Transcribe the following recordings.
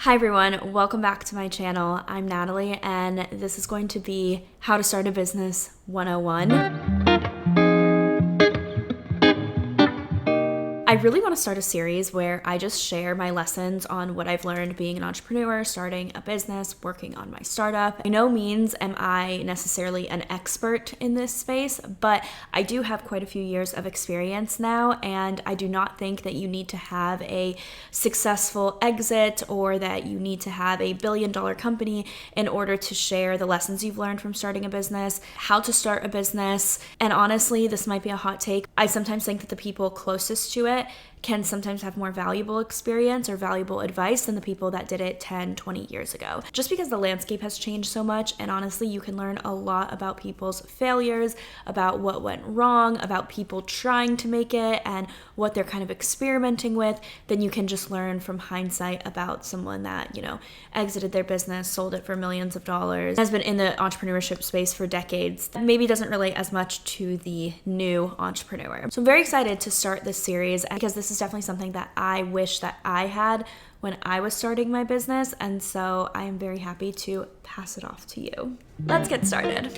Hi everyone, welcome back to my channel. I'm Natalie and this is going to be How to Start a Business 101. I really want to start a series where I just share my lessons on what I've learned being an entrepreneur, starting a business, working on my startup. By no means am I necessarily an expert in this space, but I do have quite a few years of experience now, and I do not think that you need to have a successful exit or that you need to have a billion-dollar company in order to share the lessons you've learned from starting a business, how to start a business, and honestly, this might be a hot take. I sometimes think that the people closest to it can sometimes have more valuable experience or valuable advice than the people that did it 10, 20 years ago. Just because the landscape has changed so much, and honestly, you can learn a lot about people's failures, about what went wrong, about people trying to make it, and what they're kind of experimenting with, than you can just learn from hindsight about someone that, exited their business, sold it for millions of dollars, has been in the entrepreneurship space for decades, that maybe doesn't relate as much to the new entrepreneur. So I'm very excited to start this series because this is definitely something that I wish that I had when I was starting my business, and so I am very happy to pass it off to you. Let's get started.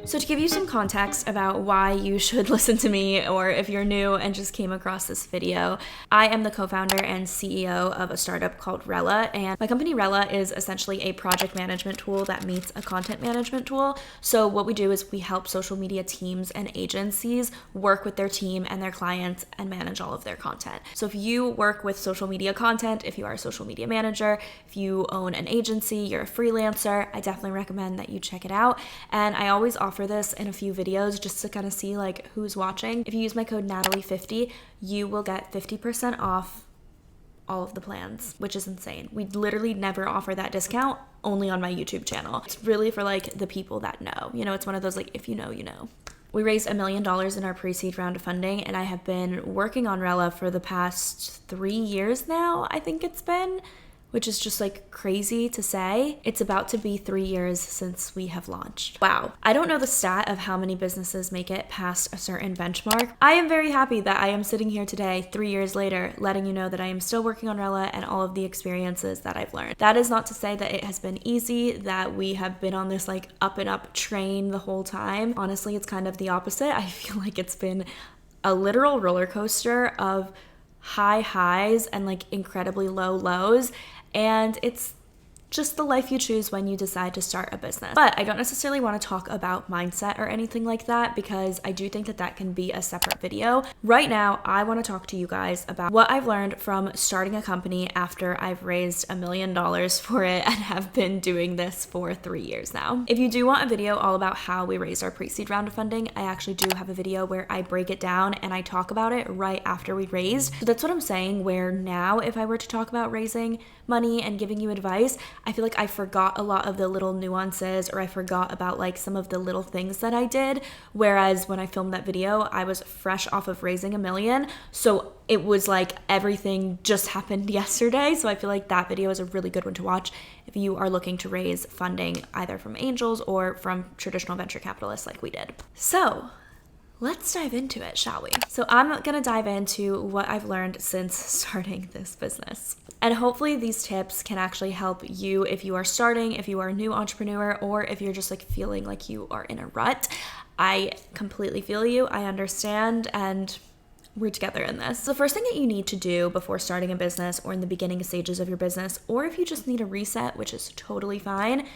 So to give you some context about why you should listen to me, or if you're new and just came across this video, I am the co-founder and CEO of a startup called Rella, and my company Rella is essentially a project management tool that meets a content management tool. So what we do is we help social media teams and agencies work with their team and their clients and manage all of their content. So if you work with social media content, if you are a social media manager, if you own an agency, you're a freelancer, I definitely recommend that you check it out. And I always offer this in a few videos just to kind of see like who's watching. If you use my code Natalie50, you will get 50% off all of the plans, which is insane. We literally never offer that discount, only on my YouTube channel. It's really for like the people that know. It's one of those like, if you know, you know. We raised $1 million in our pre-seed round of funding, and I have been working on Rella for the past 3 years now, I think it's been, which is just like crazy to say. It's about to be 3 years since we have launched. Wow. I don't know the stat of how many businesses make it past a certain benchmark. I am very happy that I am sitting here today, 3 years later, letting you know that I am still working on Rella and all of the experiences that I've learned. That is not to say that it has been easy, that we have been on this like up and up train the whole time. Honestly, it's kind of the opposite. I feel like it's been a literal roller coaster of high highs and like incredibly low lows. And it's just the life you choose when you decide to start a business. But I don't necessarily want to talk about mindset or anything like that, because I do think that that can be a separate video. Right now, I want to talk to you guys about what I've learned from starting a company after I've raised $1 million for it and have been doing this for 3 years now. If you do want a video all about how we raised our pre-seed round of funding, I actually do have a video where I break it down and I talk about it right after we raised. So that's what I'm saying, where now if I were to talk about raising money and giving you advice, I feel like I forgot a lot of the little nuances, or I forgot about like some of the little things that I did. Whereas when I filmed that video, I was fresh off of raising $1 million. So it was like everything just happened yesterday. So I feel like that video is a really good one to watch if you are looking to raise funding either from angels or from traditional venture capitalists like we did. So let's dive into it, shall we? So I'm going to dive into what I've learned since starting this business. And hopefully these tips can actually help you if you are starting, if you are a new entrepreneur, or if you're just like feeling like you are in a rut. I completely feel you. I understand, and we're together in this. So the first thing that you need to do before starting a business, or in the beginning stages of your business, or if you just need a reset, which is totally fine,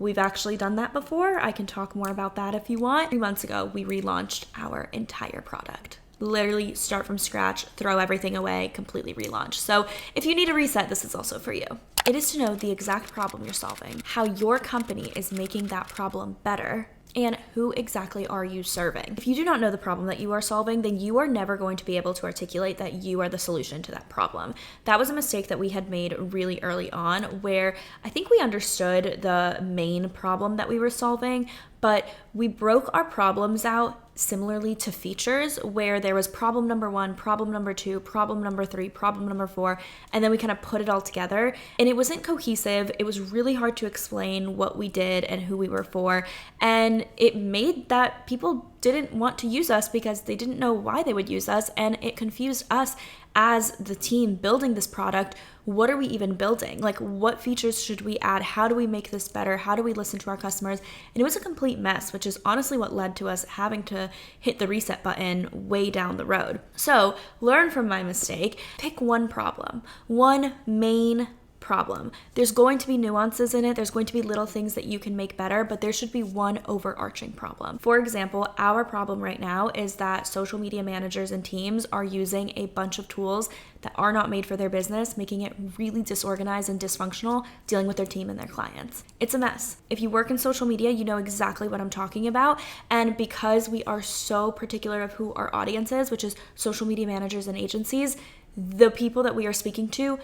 we've actually done that before. I can talk more about that if you want. 3 months ago, we relaunched our entire product. Literally start from scratch, throw everything away, completely relaunch. So if you need a reset, this is also for you. It is to know the exact problem you're solving, how your company is making that problem better, and who exactly are you serving. If you do not know the problem that you are solving, then you are never going to be able to articulate that you are the solution to that problem. That was a mistake that we had made really early on, where I think we understood the main problem that we were solving, but we broke our problems out similarly to features, where there was problem number 1, problem number 2, problem number 3, problem number 4, and then we kind of put it all together, and it wasn't cohesive. It was really hard to explain what we did and who we were for, and it made that people didn't want to use us because they didn't know why they would use us, and it confused us as the team building this product, what are we even building? Like, what features should we add? How do we make this better? How do we listen to our customers? And it was a complete mess, which is honestly what led to us having to hit the reset button way down the road. So learn from my mistake, pick one problem, one main problem. There's going to be nuances in it. There's going to be little things that you can make better, but there should be one overarching problem. For example, our problem right now is that social media managers and teams are using a bunch of tools that are not made for their business, making it really disorganized and dysfunctional dealing with their team and their clients. It's a mess. If you work in social media, you know exactly what I'm talking about. And because we are so particular of who our audience is, which is social media managers and agencies, the people that we are speaking to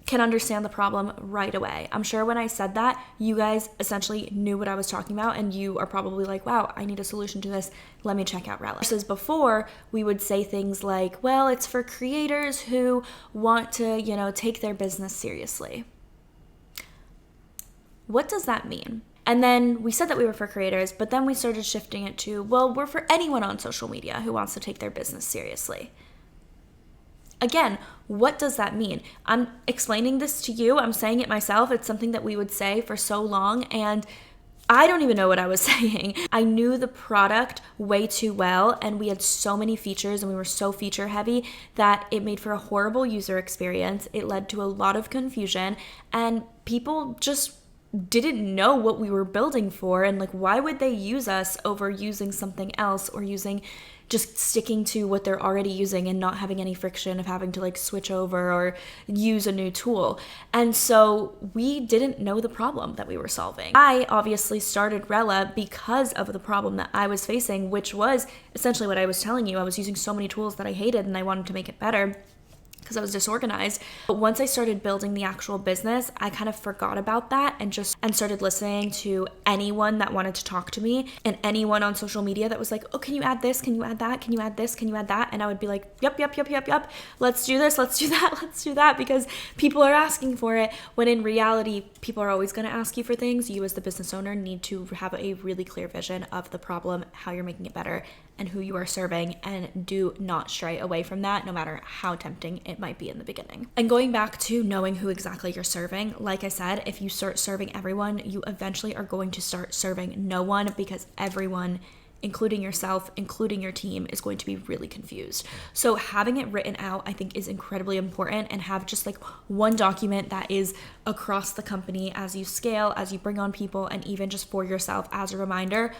can understand the problem right away. I'm sure when I said that, you guys essentially knew what I was talking about, and you are probably like, wow, I need a solution to this. Let me check out Rella. Versus before, we would say things like, well, it's for creators who want to, take their business seriously. What does that mean? And then we said that we were for creators, but then we started shifting it to, well, we're for anyone on social media who wants to take their business seriously. Again, what does that mean? I'm explaining this to you. I'm saying it myself. It's something that we would say for so long, and I don't even know what I was saying. I knew the product way too well, and we had so many features and we were so feature heavy that it made for a horrible user experience. It led to a lot of confusion, and people just didn't know what we were building for, and like, why would they use us over using something else or just sticking to what they're already using and not having any friction of having to like switch over or use a new tool. And so we didn't know the problem that we were solving. I obviously started Rella because of the problem that I was facing, which was essentially what I was telling you. I was using so many tools that I hated and I wanted to make it better because I was disorganized. But once I started building the actual business, I kind of forgot about that and started listening to anyone that wanted to talk to me and anyone on social media that was like, oh, can you add this? Can you add that? Can you add this? Can you add that? And I would be like, yep. Let's do this. Let's do that. Let's do that, because people are asking for it. When in reality, people are always going to ask you for things. You as the business owner need to have a really clear vision of the problem, how you're making it better, and who you are serving, and do not stray away from that, no matter how tempting it might be in the beginning. And going back to knowing who exactly you're serving, like I said, if you start serving everyone, you eventually are going to start serving no one, because everyone, including yourself, including your team, is going to be really confused. So having it written out, I think, is incredibly important, and have just like one document that is across the company as you scale, as you bring on people, and even just for yourself as a reminder.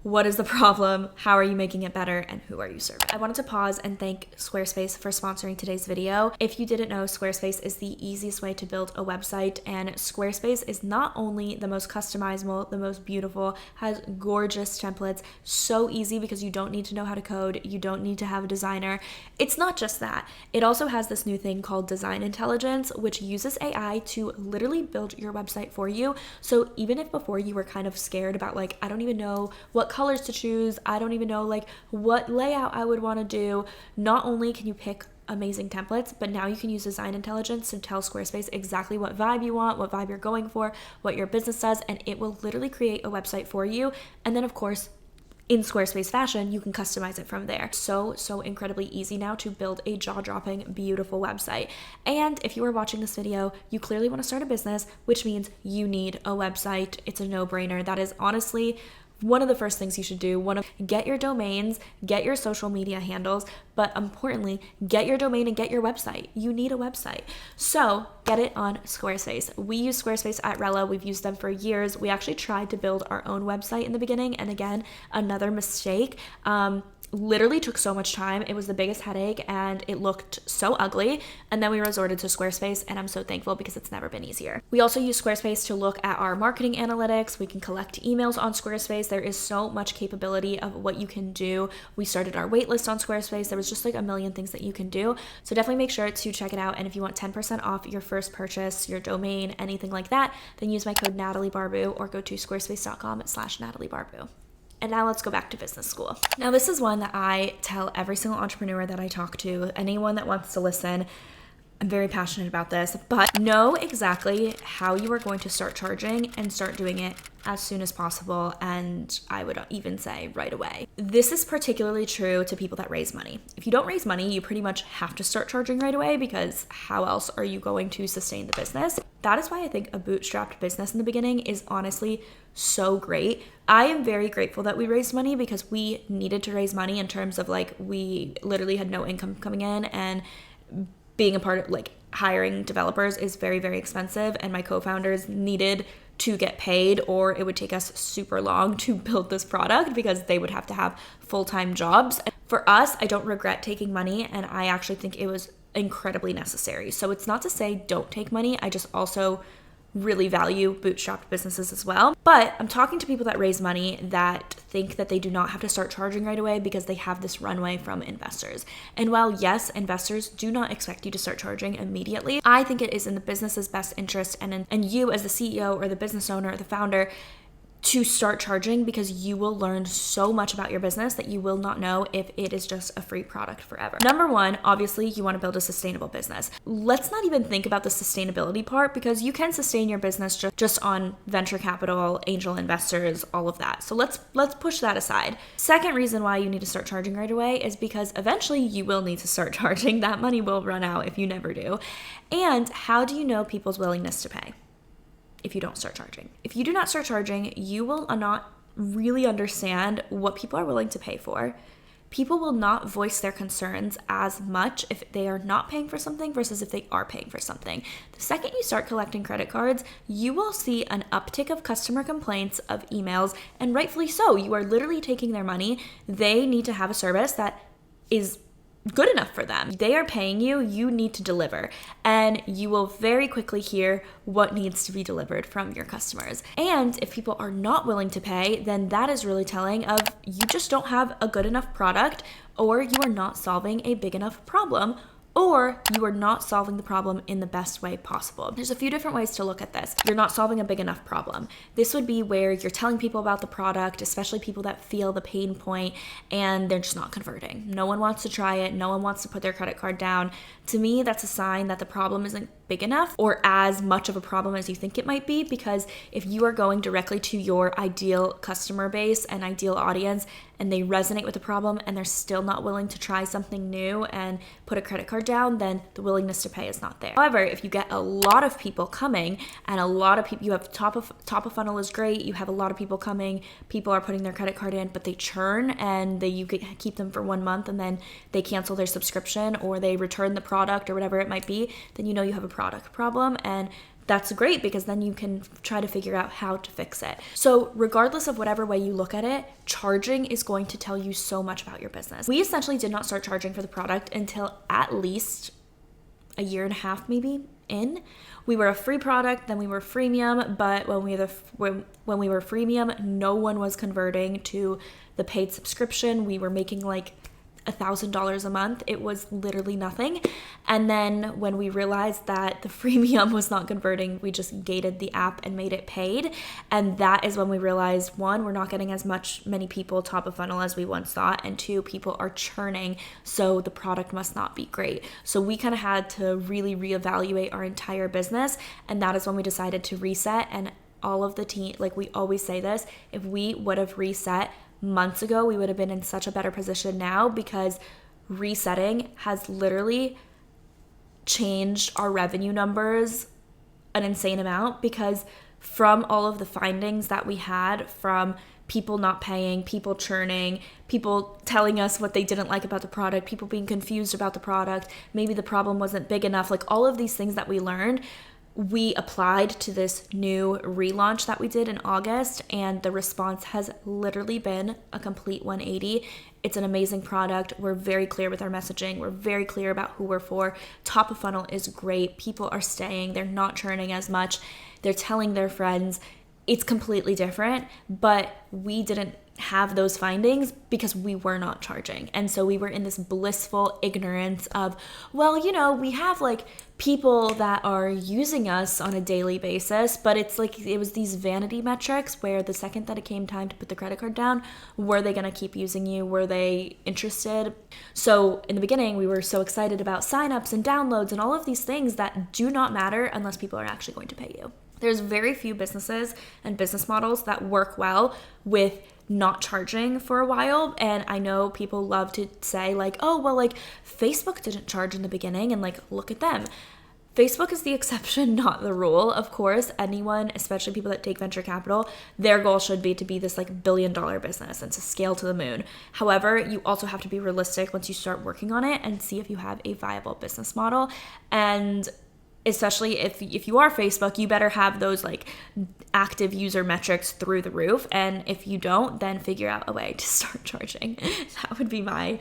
What is the problem? How are you making it better? And who are you serving? I wanted to pause and thank Squarespace for sponsoring today's video. If you didn't know, Squarespace is the easiest way to build a website, and Squarespace is not only the most customizable, the most beautiful, has gorgeous templates, so easy because you don't need to know how to code, you don't need to have a designer. It's not just that. It also has this new thing called Design Intelligence, which uses AI to literally build your website for you. So even if before you were kind of scared about like, I don't even know what colors to choose, I don't even know like what layout I would want to do, not only can you pick amazing templates, but now you can use Design Intelligence to tell Squarespace exactly what vibe you want, what vibe you're going for, what your business does, and it will literally create a website for you. And then of course, in Squarespace fashion, you can customize it from there. So incredibly easy now to build a jaw-dropping, beautiful website. And if you are watching this video, you clearly want to start a business, which means you need a website. It's a no-brainer. That is honestly one of the first things you should do. Get your domains, get your social media handles, but importantly, get your domain and get your website. You need a website. So get it on Squarespace. We use Squarespace at Rella. We've used them for years. We actually tried to build our own website in the beginning, and again, another mistake. Literally took so much time. It was the biggest headache and it looked so ugly. And then we resorted to Squarespace, and I'm so thankful because it's never been easier. We also use Squarespace to look at our marketing analytics. We can collect emails on Squarespace. There is so much capability of what you can do. We started our waitlist on Squarespace. There was just like a million things that you can do. So definitely make sure to check it out. And if you want 10% off your first purchase, your domain, anything like that, then use my code NatalieBarbu or go to squarespace.com/NatalieBarbu. And now let's go back to business school. Now this is one that I tell every single entrepreneur that I talk to, anyone that wants to listen. I'm very passionate about this, but know exactly how you are going to start charging and start doing it as soon as possible, and I would even say right away. This is particularly true to people that raise money. If you don't raise money, you pretty much have to start charging right away, because how else are you going to sustain the business? That is why I think a bootstrapped business in the beginning is honestly so great. I am very grateful that we raised money, because we needed to raise money in terms of like, we literally had no income coming in, and being a part of like hiring developers is very, very expensive, and my co-founders needed to get paid, or it would take us super long to build this product because they would have to have full-time jobs. For us, I don't regret taking money, and I actually think it was incredibly necessary. So it's not to say don't take money. I just also really value bootstrapped businesses as well. But I'm talking to people that raise money that think that they do not have to start charging right away because they have this runway from investors. And while yes, investors do not expect you to start charging immediately, I think it is in the business's best interest and you as the CEO or the business owner or the founder to start charging, because you will learn so much about your business that you will not know if it is just a free product forever. Number one, obviously you want to build a sustainable business. Let's not even think about the sustainability part, because you can sustain your business just on venture capital, angel investors, all of that. So let's push that aside. Second reason why you need to start charging right away is because eventually you will need to start charging. That money will run out if you never do. And how do you know people's willingness to pay? If you don't start charging. If you do not start charging, you will not really understand what people are willing to pay for. People will not voice their concerns as much if they are not paying for something versus if they are paying for something. The second you start collecting credit cards, you will see an uptick of customer complaints, of emails, and rightfully so. You are literally taking their money. They need to have a service that is good enough for them. They are paying you, you need to deliver. And you will very quickly hear what needs to be delivered from your customers. And if people are not willing to pay, then that is really telling of you just don't have a good enough product, or you are not solving a big enough problem, or you are not solving the problem in the best way possible. There's a few different ways to look at this. You're not solving a big enough problem. This would be where you're telling people about the product, especially people that feel the pain point, and they're just not converting. No one wants to try it. No one wants to put their credit card down. To me, that's a sign that the problem isn't big enough or as much of a problem as you think it might be, because if you are going directly to your ideal customer base and ideal audience and they resonate with the problem and they're still not willing to try something new and put a credit card down, then the willingness to pay is not there. However, if you get a lot of people coming and a lot of people, you have top of funnel is great, you have a lot of people coming, people are putting their credit card in, but they churn and you keep them for 1 month and then they cancel their subscription or they return the product or whatever it might be, then you know you have a product problem, and that's great because then you can try to figure out how to fix it. So regardless of whatever way you look at it, charging is going to tell you so much about your business. We essentially did not start charging for the product until at least a year and a half maybe in. We were a free product, then we were freemium, but when we were freemium, no one was converting to the paid subscription. We were making like $1,000 a month. It was literally nothing. And then when we realized that the freemium was not converting, we just gated the app and made it paid. And that is when we realized, one, we're not getting as many people top of funnel as we once thought, and two, people are churning, so the product must not be great. So we kind of had to really reevaluate our entire business, and that is when we decided to reset. And all of the team, like we always say this, if we would have reset months ago, we would have been in such a better position now, because resetting has literally changed our revenue numbers an insane amount, because from all of the findings that we had from people not paying, people churning, people telling us what they didn't like about the product, people being confused about the product, maybe the problem wasn't big enough, like all of these things that we learned, we applied to this new relaunch that we did in August, and the response has literally been a complete 180. It's an amazing product. We're very clear with our messaging. We're very clear about who we're for. Top of funnel is great. People are staying. They're not churning as much. They're telling their friends. It's completely different, but we didn't have those findings because we were not charging. And so we were in this blissful ignorance of, well, we have like people that are using us on a daily basis, but it's like it was these vanity metrics where the second that it came time to put the credit card down, were they going to keep using you? Were they interested? So in the beginning, we were so excited about signups and downloads and all of these things that do not matter unless people are actually going to pay you. There's very few businesses and business models that work well with not charging for a while. And I know people love to say like, oh, well, like Facebook didn't charge in the beginning and like, look at them. Facebook is the exception, not the rule. Of course, anyone, especially people that take venture capital, their goal should be to be this like billion-dollar business and to scale to the moon. However, you also have to be realistic once you start working on it and see if you have a viable business model. And especially if you are Facebook, you better have those like active user metrics through the roof. And if you don't, then figure out a way to start charging. That would be my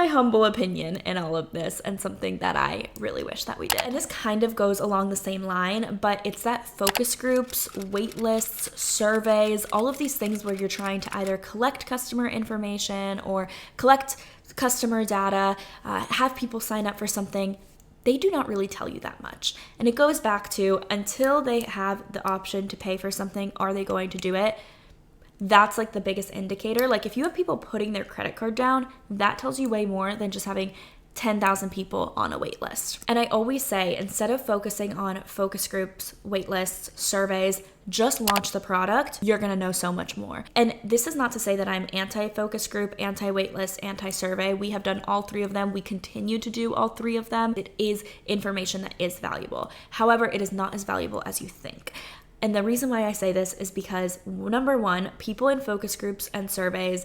humble opinion in all of this, and something that I really wish that we did. And this kind of goes along the same line, but it's that focus groups, wait lists, surveys, all of these things where you're trying to either collect customer information or collect customer data, have people sign up for something. They do not really tell you that much. And it goes back to, until they have the option to pay for something, are they going to do it? That's like the biggest indicator. Like if you have people putting their credit card down, that tells you way more than just having 10,000 people on a wait list. And I always say, instead of focusing on focus groups, wait lists, surveys, just launch the product. You're gonna know so much more. And this is not to say that I'm anti-focus group, anti-wait list, anti-survey. We have done all three of them. We continue to do all three of them. It is information that is valuable. However, it is not as valuable as you think. And the reason why I say this is because, number one, people in focus groups and surveys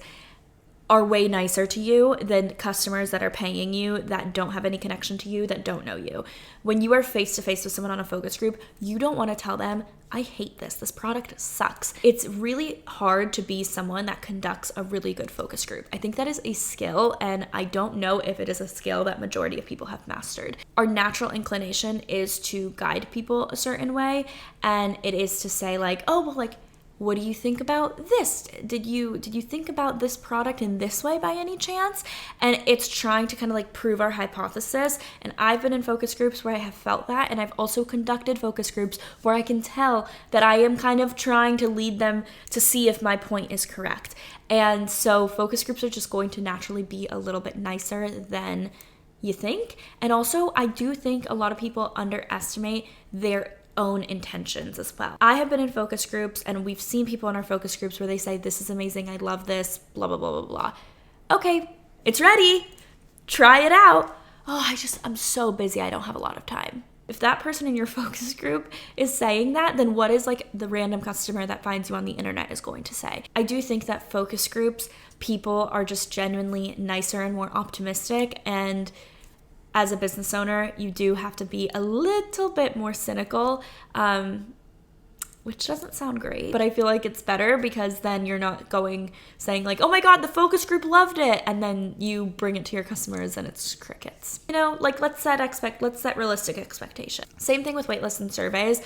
are way nicer to you than customers that are paying you, that don't have any connection to you, that don't know you. When you are face to face with someone on a focus group, you don't want to tell them, I hate this product sucks. It's really hard to be someone that conducts a really good focus group. I think that is a skill, and I don't know if it is a skill that majority of people have mastered. Our natural inclination is to guide people a certain way, and it is to say like, oh, well, like, what do you think about this? Did you think about this product in this way by any chance? And it's trying to kind of like prove our hypothesis. And I've been in focus groups where I have felt that. And I've also conducted focus groups where I can tell that I am kind of trying to lead them to see if my point is correct. And so focus groups are just going to naturally be a little bit nicer than you think. And also, I do think a lot of people underestimate their own intentions as well. I have been in focus groups, and we've seen people in our focus groups where they say, this is amazing, I love this, blah, blah, blah, blah, blah. Okay, it's ready. Try it out. Oh, I'm so busy, I don't have a lot of time. If that person in your focus group is saying that, then what is like the random customer that finds you on the internet is going to say? I do think that focus groups, people are just genuinely nicer and more optimistic, and as a business owner, you do have to be a little bit more cynical, which doesn't sound great, but I feel like it's better because then you're not saying like, oh my God, the focus group loved it, and then you bring it to your customers and it's crickets. Like let's set realistic expectation. Same thing with waitlists and surveys.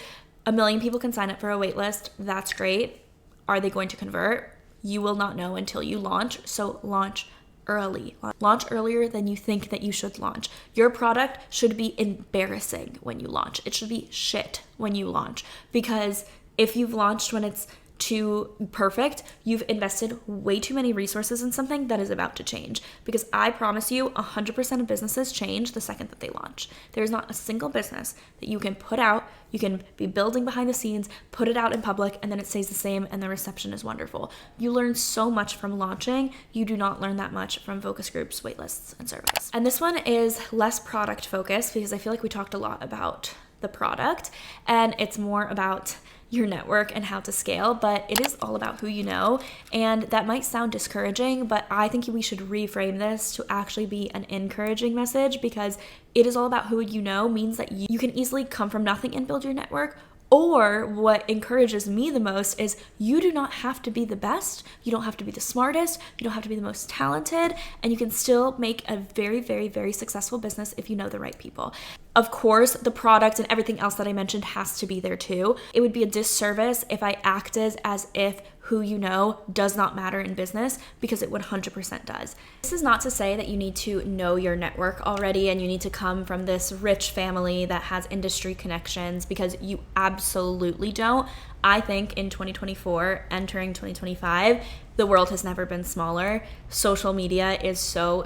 1 million people can sign up for a waitlist. That's great. Are they going to convert? You will not know until you launch. So launch early. Launch earlier than you think that you should launch. Your product should be embarrassing when you launch. It should be shit when you launch, because if you've launched when it's too perfect, you've invested way too many resources in something that is about to change. Because I promise you, 100% of businesses change the second that they launch. There's not a single business that you can put out, you can be building behind the scenes, put it out in public, and then it stays the same and the reception is wonderful. You learn so much from launching. You do not learn that much from focus groups, waitlists, and surveys. And this one is less product focused because I feel like we talked a lot about the product, and it's more about your network and how to scale, but it is all about who you know. And that might sound discouraging, but I think we should reframe this to actually be an encouraging message, because it is all about who you know means that you can easily come from nothing and build your network. Or what encourages me the most is you do not have to be the best, you don't have to be the smartest, you don't have to be the most talented, and you can still make a very, very, very successful business if you know the right people. Of course, the product and everything else that I mentioned has to be there too. It would be a disservice if I acted as if who you know does not matter in business, because it 100% does. This is not to say that you need to know your network already and you need to come from this rich family that has industry connections, because you absolutely don't. I think in 2024, entering 2025, the world has never been smaller. Social media is so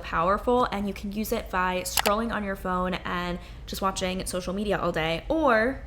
powerful, and you can use it by scrolling on your phone and just watching social media all day, or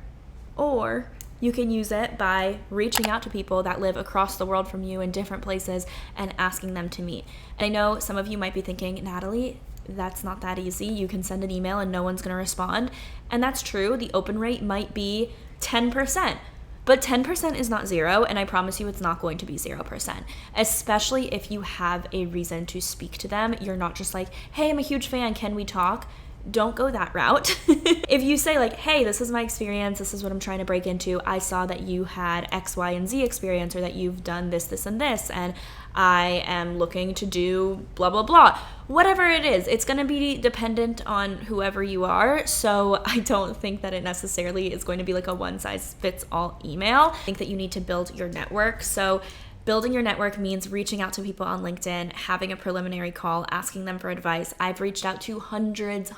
you can use it by reaching out to people that live across the world from you in different places and asking them to meet. And I know some of you might be thinking, Natalie, that's not that easy. You can send an email and no one's going to respond. And that's true. The open rate might be 10%. But 10% is not zero, and I promise you it's not going to be 0%, especially if you have a reason to speak to them. You're not just like, hey, I'm a huge fan, can we talk? Don't go that route. If you say like, hey, this is my experience, this is what I'm trying to break into, I saw that you had X, Y, and Z experience, or that you've done this, this, and this, and I am looking to do blah, blah, blah. Whatever it is, it's going to be dependent on whoever you are. So I don't think that it necessarily is going to be like a one-size-fits-all email. I think that you need to build your network. So building your network means reaching out to people on LinkedIn, having a preliminary call, asking them for advice. I've reached out to hundreds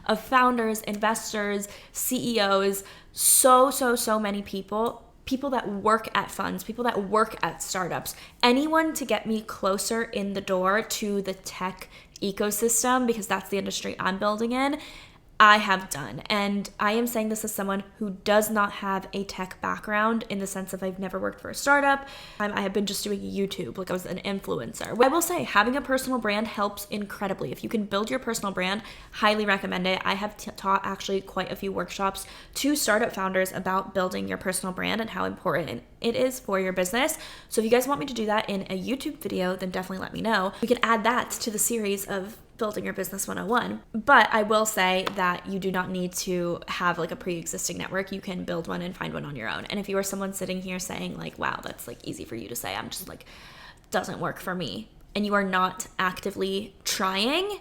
of founders, investors, CEOs, so many people that work at funds, people that work at startups, anyone to get me closer in the door to the tech ecosystem, because that's the industry I'm building in. I have done. And I am saying this as someone who does not have a tech background, in the sense of I've never worked for a startup. I have been just doing YouTube, like I was an influencer. I will say having a personal brand helps incredibly. If you can build your personal brand, highly recommend it. I have taught actually quite a few workshops to startup founders about building your personal brand and how important it is for your business. So if you guys want me to do that in a YouTube video, then definitely let me know. We can add that to the series of Building Your Business 101. But I will say that you do not need to have like a pre-existing network. You can build one and find one on your own. And if you are someone sitting here saying like, wow, that's like easy for you to say, I'm just like, doesn't work for me, and you are not actively trying,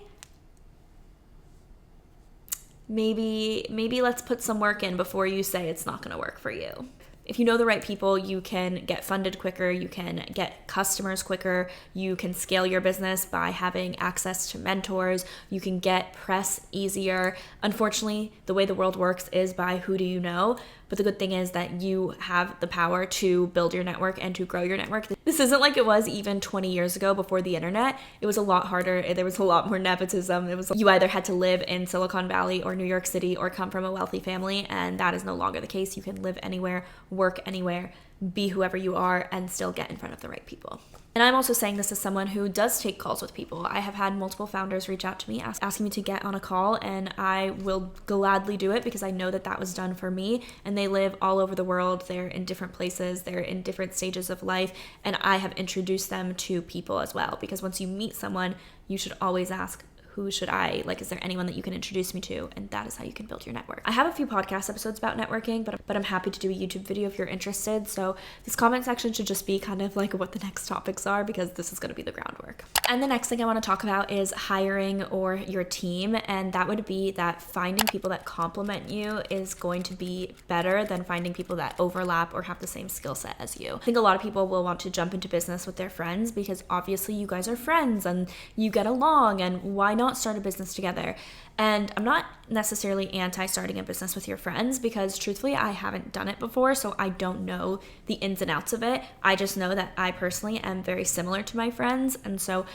maybe let's put some work in before you say it's not going to work for you. If you know the right people, you can get funded quicker, you can get customers quicker, you can scale your business by having access to mentors, you can get press easier. Unfortunately, the way the world works is by who do you know, but the good thing is that you have the power to build your network and to grow your network. This isn't like it was even 20 years ago before the internet. It was a lot harder. There was a lot more nepotism. You either had to live in Silicon Valley or New York City or come from a wealthy family, and that is no longer the case. You can live anywhere, work anywhere, be whoever you are, and still get in front of the right people. And I'm also saying this as someone who does take calls with people. I have had multiple founders reach out to me asking me to get on a call, and I will gladly do it because I know that that was done for me. And they live all over the world. They're in different places. They're in different stages of life. And I have introduced them to people as well, because once you meet someone, you should always ask, who should I, like, is there anyone that you can introduce me to? And that is how you can build your network. I have a few podcast episodes about networking, but I'm happy to do a YouTube video if you're interested. So this comment section should just be kind of like what the next topics are, because this is going to be the groundwork. And the next thing I want to talk about is hiring or your team. And that would be that finding people that complement you is going to be better than finding people that overlap or have the same skill set as you. I think a lot of people will want to jump into business with their friends because obviously you guys are friends and you get along, and why not start a business together? And I'm not necessarily anti starting a business with your friends, because truthfully I haven't done it before, so I don't know the ins and outs of it. I just know that I personally am very similar to my friends, and so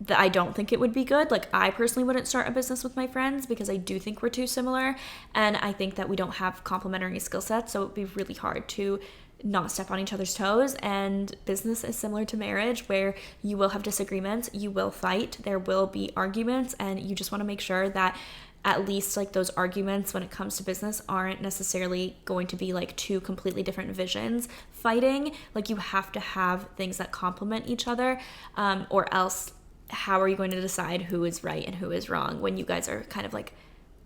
I don't think it would be good. Like, I personally wouldn't start a business with my friends because I do think we're too similar, and I think that we don't have complementary skill sets, so it would be really hard to not step on each other's toes. And business is similar to marriage, where you will have disagreements, you will fight, there will be arguments, and you just want to make sure that at least like those arguments when it comes to business aren't necessarily going to be like two completely different visions fighting. Like, you have to have things that complement each other, or else how are you going to decide who is right and who is wrong when you guys are kind of like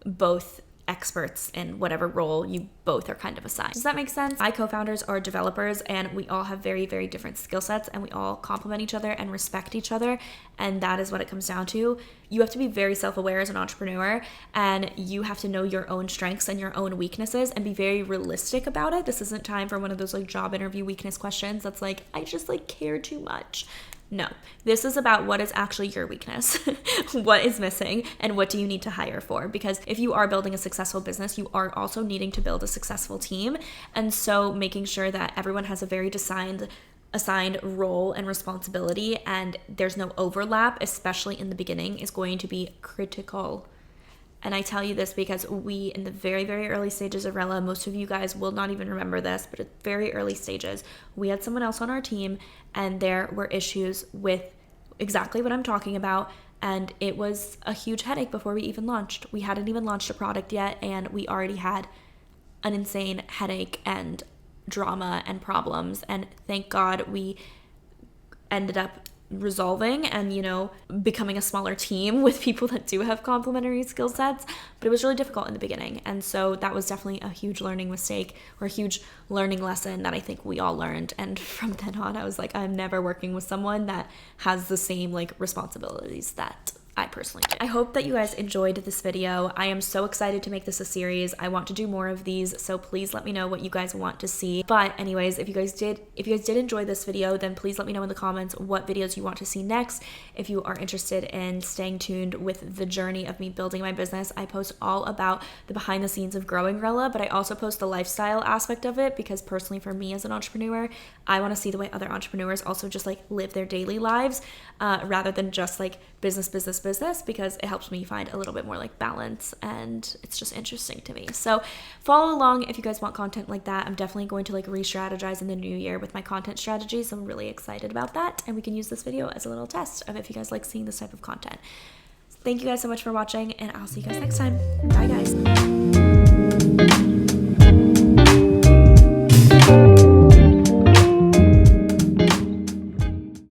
both experts in whatever role you both are kind of assigned. Does that make sense? My co-founders are developers, and we all have very, very different skill sets, and we all complement each other and respect each other. And that is what it comes down to. You have to be very self-aware as an entrepreneur, and you have to know your own strengths and your own weaknesses and be very realistic about it. This isn't time for one of those like job interview weakness questions that's like, I just like care too much. No, this is about what is actually your weakness, what is missing, and what do you need to hire for? Because if you are building a successful business, you are also needing to build a successful team. And so making sure that everyone has a very assigned role and responsibility and there's no overlap, especially in the beginning, is going to be critical. And I tell you this because we, in the very, very early stages of Rella, most of you guys will not even remember this, but at very early stages, we had someone else on our team and there were issues with exactly what I'm talking about. And it was a huge headache before we even launched. We hadn't even launched a product yet, and we already had an insane headache and drama and problems. And thank God we ended up resolving and, you know, becoming a smaller team with people that do have complementary skill sets, but it was really difficult in the beginning. And so that was definitely a huge learning mistake or a huge learning lesson that I think we all learned. And from then on, I was like, I'm never working with someone that has the same like responsibilities that I personally do. I hope that you guys enjoyed this video. I am so excited to make this a series. I want to do more of these, so please let me know what you guys want to see. But anyways, if you guys did enjoy this video, then please let me know in the comments what videos you want to see next. If you are interested in staying tuned with the journey of me building my business, I post all about the behind the scenes of growing Rella, but I also post the lifestyle aspect of it because personally for me as an entrepreneur, I want to see the way other entrepreneurs also just like live their daily lives rather than just like business, because it helps me find a little bit more like balance and it's just interesting to me. So follow along if you guys want content like that. I'm definitely going to like re-strategize in the new year with my content strategy, so I'm really excited about that, and we can use this video as a little test of if you guys like seeing this type of content. Thank you guys so much for watching, and I'll see you guys next time. Bye guys.